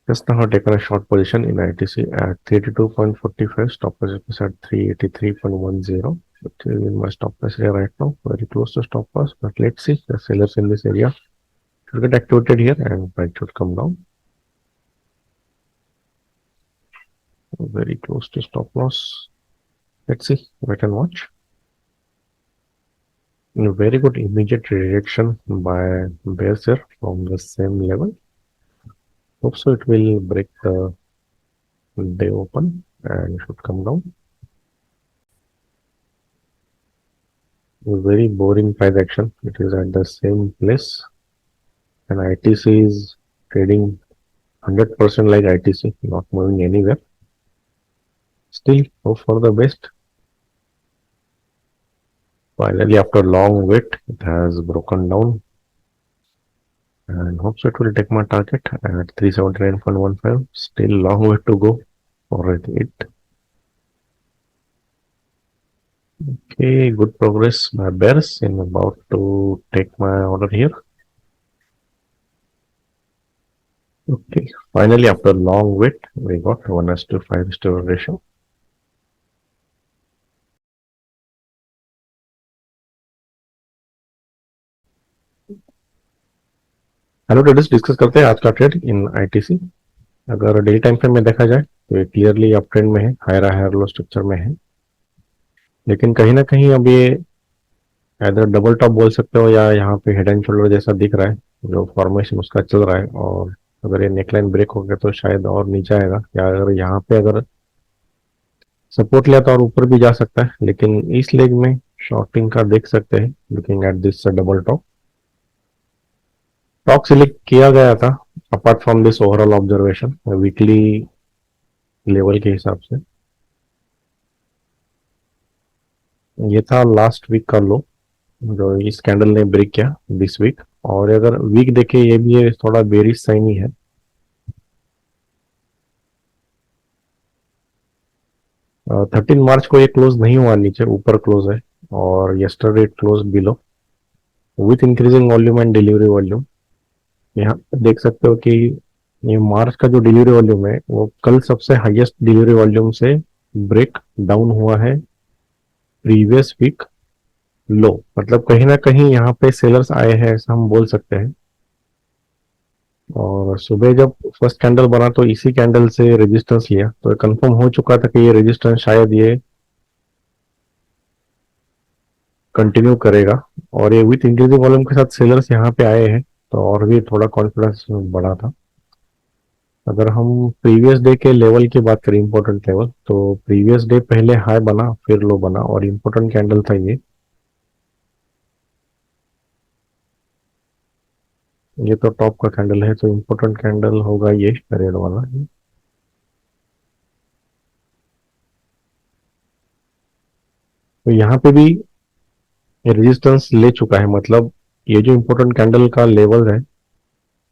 Just now taken a short position in ITC at 32.45. Stop loss is at 383.10. Which is in my stop loss area right now, very close to stop loss. But let's see, the sellers in this area should get activated here and price should come down. Very close to stop loss. Let's see, wait and watch. A very good immediate rejection by bears here from the same level. Hope so it will break the day open and should come down. A very boring price action. It is at the same place, and ITC is trading 100% like ITC, not moving anywhere. Still hope for the best. Finally, after long wait, it has broken down, and hopes it will take my target at 379.15. Still long way to go for it. Okay, good progress by bears in about to take my order here. Okay, finally after long wait, we got 1:5 ratio. Hello traders, discuss करते हैं आज का trade in ITC. अगर daily time frame में देखा जाए तो ये क्लियरली अप ट्रेंड में है, हायर लो स्ट्रक्चर में है, लेकिन कहीं ना कहीं अब ये इधर डबल टॉप बोल सकते हो या यहाँ पे हेड एंड शोल्डर जैसा दिख रहा है, जो फॉर्मेशन उसका चल रहा है। और अगर ये नेकलाइन ब्रेक हो गया तो शायद और नीचे आएगा, या अगर यहाँ पे अगर सपोर्ट लिया तो और ऊपर भी जा सकता है। लेकिन इस लेग में शॉर्टिंग का देख सकते हैं, looking at this double top. Top select किया गया था apart from this overall observation weekly level के हिसाब से। ये था लास्ट वीक का लो जो इस कैंडल ने ब्रेक किया दिस वीक। और अगर वीक देखे ये भी है, थोड़ा बेरिश साइन ही है। 13 मार्च को ये क्लोज नहीं हुआ नीचे, ऊपर क्लोज है। और yesterday close below with increasing volume and delivery volume. यहाँ पे देख सकते हो कि ये मार्च का जो डिलीवरी वॉल्यूम है वो कल सबसे हाईएस्ट डिलीवरी वॉल्यूम से ब्रेक डाउन हुआ है प्रीवियस वीक लो। मतलब कहीं ना कहीं यहाँ पे सेलर्स आए हैं ऐसा हम बोल सकते हैं। और सुबह जब फर्स्ट कैंडल बना तो इसी कैंडल से रेजिस्टेंस लिया तो कंफर्म हो चुका था कि ये रेजिस्टेंस शायद ये कंटिन्यू करेगा। और ये विथ इंक्रीजिंग वॉल्यूम के साथ सेलर्स यहाँ पे आए हैं तो और भी थोड़ा कॉन्फिडेंस बढ़ा था। अगर हम प्रीवियस डे के लेवल की बात करें, इंपॉर्टेंट लेवल, तो प्रीवियस डे पहले हाई बना फिर लो बना और इंपॉर्टेंट कैंडल था ये तो टॉप का कैंडल है, तो इंपॉर्टेंट कैंडल होगा ये रेड वाला। तो यहाँ पे भी रेजिस्टेंस ले चुका है, मतलब ये जो इंपॉर्टेंट कैंडल का लेवल है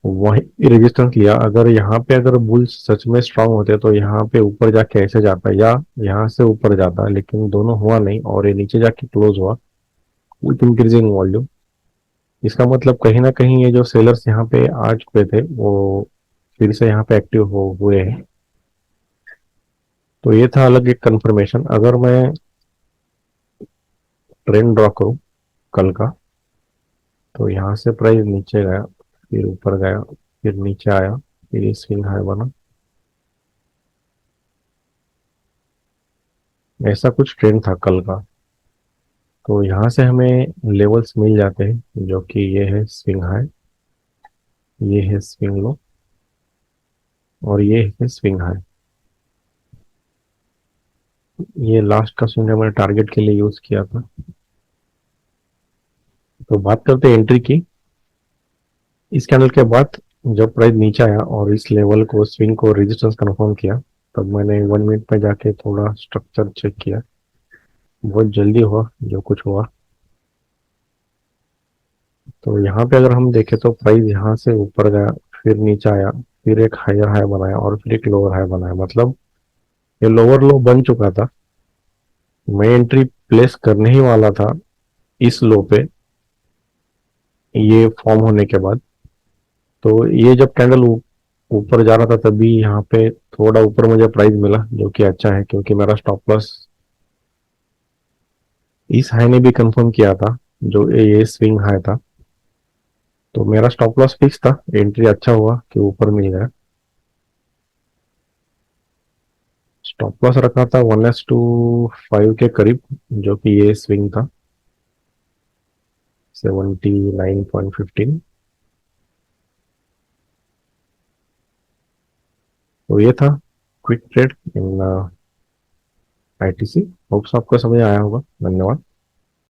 वही रेजिस्टेंस लिया। अगर यहाँ पे अगर बुल्स सच में स्ट्रांग होते तो यहाँ पे ऊपर जाके ऐसे जाता या यहाँ से ऊपर जाता, लेकिन दोनों हुआ नहीं और ये नीचे जाके क्लोज हुआ विथ इंक्रीजिंग वॉल्यूम। इसका मतलब कहीं ना कहीं ये जो सेलर्स यहाँ पे आ चुके थे वो फिर से यहाँ पे एक्टिव हो हुए हैं। तो ये था अलग एक कंफर्मेशन। अगर मैं ट्रेंड ड्रॉ करूँ कल का, तो यहाँ से प्राइस नीचे गया फिर ऊपर गया फिर नीचे आया फिर ये स्विंग हाई बना, ऐसा कुछ ट्रेंड था कल का। तो यहाँ से हमें लेवल्स मिल जाते हैं जो कि ये है स्विंग हाई, ये है स्विंग लो और ये है स्विंग हाई। ये लास्ट का स्विंग मैंने टारगेट के लिए यूज किया था। तो बात करते हैं एंट्री की। इस कैंडल के बाद जब प्राइस नीचे आया और इस लेवल को स्विंग को रेजिस्टेंस कंफर्म किया, तब मैंने 1 मिनट में जाके थोड़ा स्ट्रक्चर चेक किया। बहुत जल्दी हुआ जो कुछ हुआ। तो यहाँ पे अगर हम देखें तो प्राइस यहाँ से ऊपर गया फिर नीचे आया फिर एक हायर हाई बनाया और फिर एक लोअर हाई बनाया। मतलब ये लोअर लो बन चुका था, मैं एंट्री प्लेस करने ही वाला था इस लो पे, ये फॉर्म होने के बाद। तो ये जब कैंडल ऊपर जा रहा था तभी यहाँ पे थोड़ा ऊपर मुझे प्राइस मिला, जो कि अच्छा है क्योंकि मेरा स्टॉप लॉस इस हाई ने भी कंफर्म किया था, जो ये स्विंग हाई था। तो मेरा स्टॉप लॉस फिक्स था, एंट्री अच्छा हुआ कि ऊपर मिल गया। स्टॉप लॉस रखा था 1:5 के करीब, जो कि ये स्विंग था 79.15। तो ये था quick trade in ITC. Hopes आपको समझ आया होगा। धन्यवाद।